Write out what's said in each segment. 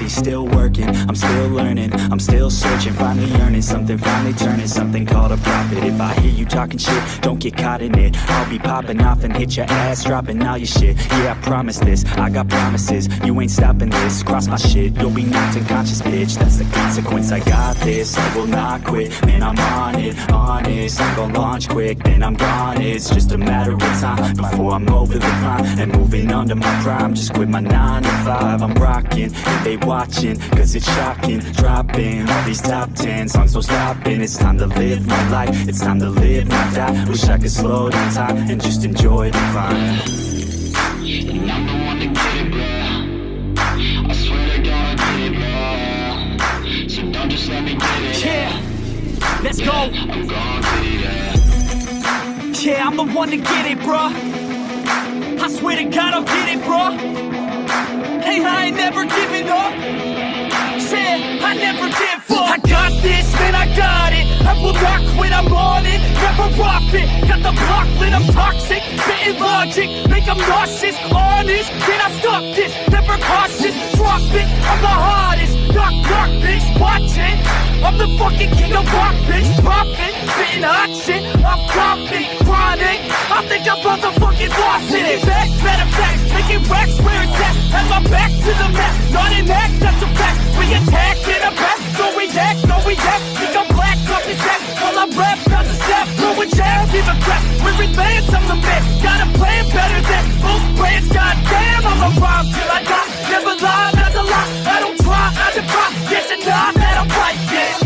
Still working, I'm still learning, I'm still searching, finally earning something, finally turning something called a profit. If I hear you talking shit, don't get caught in it. I'll be popping off and hit your ass, dropping all your shit. Yeah, I promise this, I got promises, you ain't stopping this. Cross my shit, you'll be knocked unconscious, bitch. That's the consequence, I got this, I will not quit. Man, I'm on it, honest, I'm gon' launch quick, then I'm gone. It's just a matter of time before I'm over the climb and moving under my prime. Just quit my 9 to 5, I'm rocking, and they watching, cause it's shocking. Dropping all these top 10 songs, no stopping. It's time to live my life, it's time to live, not die. Wish I could slow down time and just enjoy the climb. And I'm the one to get it, bro. I swear to God I get it, bro. So don't just let me get it. Yeah, let's go. I'm gon' get it. Yeah, I'm the one to get it, bro. I swear to God I'll get it, bro. Hey, I ain't never giving up. Said I never give up. I got this, man, I got it. I will not quit, I'm on it. Never profit, got the block lit, I'm toxic. Spitting logic, make them nauseous. Honest, can I stop this? Never cautious, drop it. I'm the hottest, knock, knock, bitch, watch it. I'm the fucking king of rock, bitch, poppin'. Spitting hot shit, I'm popping, chronic. I think I'm motherfucking lost it. Back, better facts, making racks where it's at. Have my back to the map, not an act, that's a fact. We attack in a back, so we act, no we act. Think I'm black, up his back, while I rap, not the step. Throwing jab, give a crap, we're advanced, I'm the man. Got a plan better than most brands, goddamn. I'm a rhyme till I die, never lie, that's a lie. I don't try, I defy, yes and nah, that I'm right, yeah.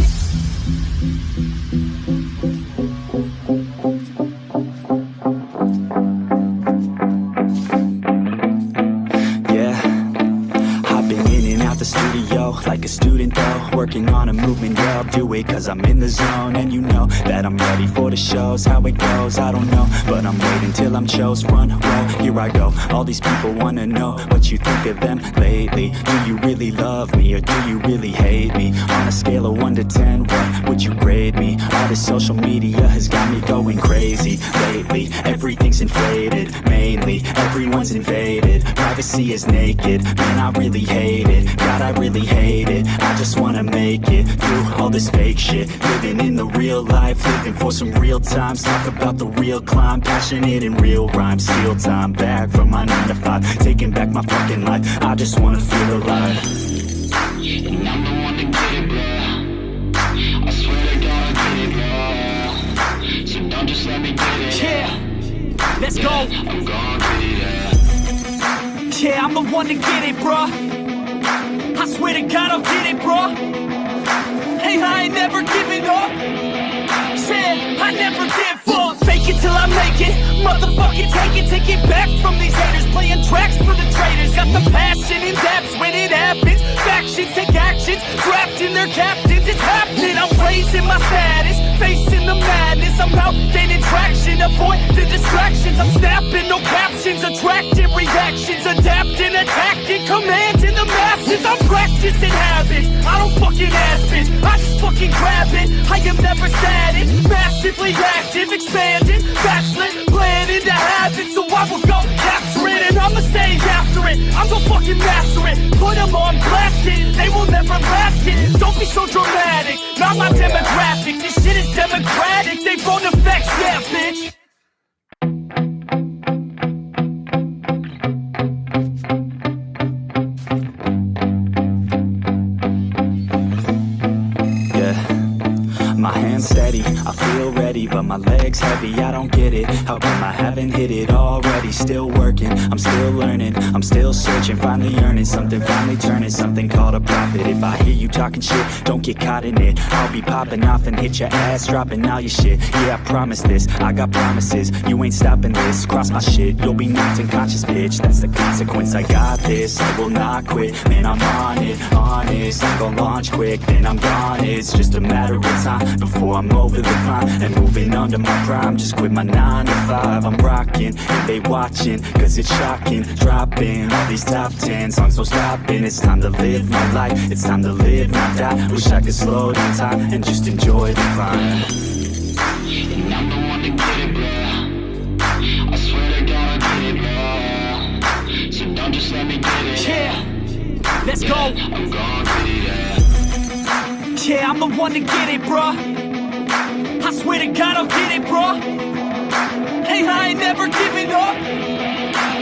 The studio, like a student though, working on a movement, yeah, I'll do it cause I'm in the zone. And you know that I'm ready for the shows, how it goes, I don't know, but I'm waiting till I'm chose. Front row, here I go, all these people wanna know what you think of them lately. Do you really love me, or do you really hate me? On a scale of 1 to 10, what would you grade me? All this social media has got me going crazy lately. Everything's inflated, mainly, everyone's invaded. Privacy is naked, man, I really hate it. God, I really hate it. I just wanna make it through all this fake shit. Living in the real life, living for some real times. Talk about the real climb, passionate in real rhymes. Steal time back from my 9 to 5, taking back my fucking life. I just wanna feel alive. And I'm the one to get it, bro. I swear to God I get it, bro. So don't just let me get it. Yeah, let's go. I'm gon' get it. Yeah, I'm the one to get it, bro. I swear to God I'll get it, bro. Hey, I ain't never giving up. Said I never give up. Fake it till I make it. Motherfucking take it back from these haters. Playing tracks for the traitors. Got the passion in depths when it happens. Factions take actions, drafting their captains. It's happening, I'm raising my status, facing the madness. I'm out gaining traction, avoid distractions. I'm snapping, no captions, attracting reactions, adapting, attacking, commanding the masses. I'm practicing habits, I don't fucking ask bitch, I just fucking grab it. I am never static, massively active, expanding, backslid, planning to have it. So I will go capture it, and I'ma stay after it. I'm gonna fucking master it, put them on blast it. They will never last it, don't be so dramatic. Not my demographic, this shit is democratic. They phone effects, yeah bitch. My hands steady, I feel ready, but my legs heavy, I don't get it. How come I haven't hit it already? Still working, I'm still learning, I'm still searching, finally earning something, finally turning something called a profit. If I hear you talking shit, don't get caught in it. I'll be popping off and hit your ass, dropping all your shit. Yeah, I promise this, I got promises, you ain't stopping this. Cross my shit, you'll be knocked unconscious, bitch. That's the consequence, I got this, I will not quit. Man, I'm on it, honest, I'm gon' launch quick, then I'm gone. It's just a matter of time before I'm over the climb and moving under my prime. Just quit my 9 to 5, I'm rocking and they watching, cause it's shocking. Dropping all these top 10 songs, no stopping. It's time to live my life, it's time to live, not die. Wish I could slow down time and just enjoy the climb. And I'm the one to get it, bro. I swear to God I get it, bro. So don't just let me get it. Yeah, let's go. I'm gon' get it, yeah. Yeah, I'm the one to get it, bruh. I swear to God I'll get it, bruh. Hey, I ain't never giving up.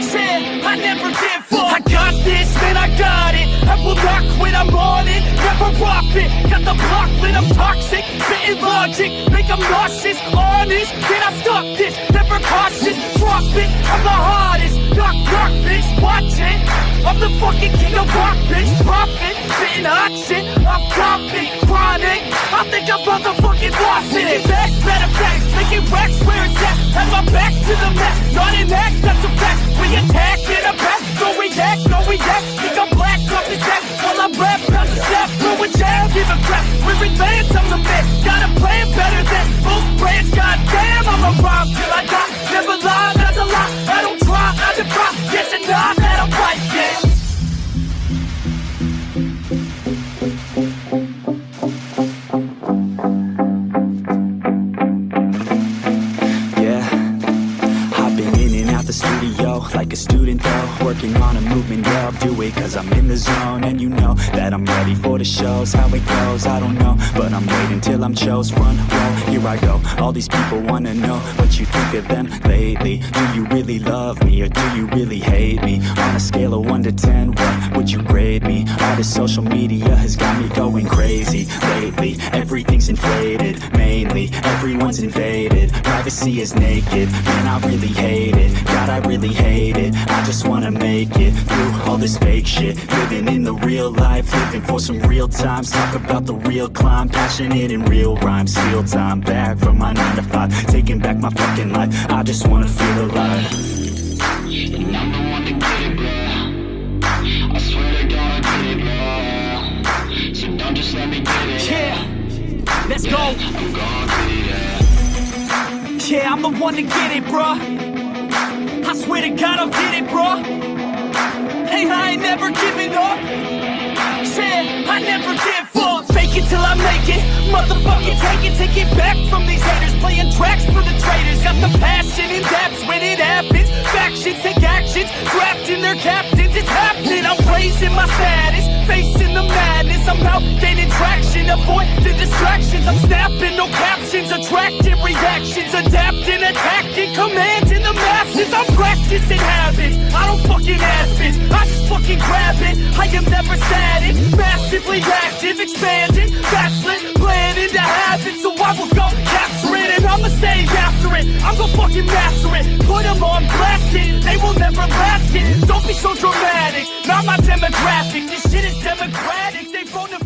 Said I never give up. I got this, man, I got it. I will not quit, I'm on it. Never rock it. Got the block lit, I'm toxic. Spitting logic, make them nauseous. Honest, can I stop this? Never cautious, drop it. I'm the hardest. Knock, knock, bitch, watch it. I'm the fucking king of rock, bitch. Profit, spitting hot shit. I'm topic, chronic. I think I'm motherfucking lost it. It's back, better facts, making racks where it's at. Have my back to the mat, not an act, that's a fact. We attack in a back, no react, no react. Think I'm black off his back, while I rap, bounce a step, throw a jab, give a crap. We're advanced, I'm the man, got a plan better than most brands. Goddamn, I'm a rhyme till I die. Never lie, that's a lie. I don't try, I defy. Yes and nah, that I'm right, yeah. The studio, like a student though, working on a movement, yeah, I'll do it cause I'm in the zone. And you know that I'm ready for the shows. How it goes, I don't know, but I'm waiting till I'm chose. Front row, here I go. All these people wanna know what you think of them lately. Do you really love me or do you really hate me? On a scale of 1 to 10, what would you grade me? All this social media has got me going crazy lately. Everything's inflated, mainly everyone's invaded. Privacy is naked, man, I really hate it. God, I really hate it. I just wanna make it through all this fake shit. Living in the real life, living for some real times. Talk about the real climb, passionate in real rhymes. Steal time back from my 9 to 5, taking back my fucking life. I just wanna feel alive. And I'm the one to get it, bro. I swear to God I get it, bro. So don't just let me get it. Yeah, let's go. I'm gon' get it, yeah. Yeah, I'm the one to get it, bruh. I swear to God I'll get it, bruh. Hey, I ain't never giving up. Said I never give up. Fake it till I make it. Motherfucking take it back from these haters. Playing tracks for the traitors. Got the passion in depths when it happens. Factions take actions, drafting their captains. It's happening, I'm raising my status. Facing the madness, I'm out gaining traction. Avoid the distractions, I'm snapping, no captions. Attracting reactions, adapting, attacking, commanding the masses. I'm practicing habits, I don't fucking ask bitch, I just fucking grab it. I am never static, massively active, expanding, backslid, planning to have it. So I will go capture it, and I'ma stay after it. I'm gonna fucking master it, put them on blast it. They will never last it, don't be so dramatic. Not my demographic, this shit is democratic. They phone the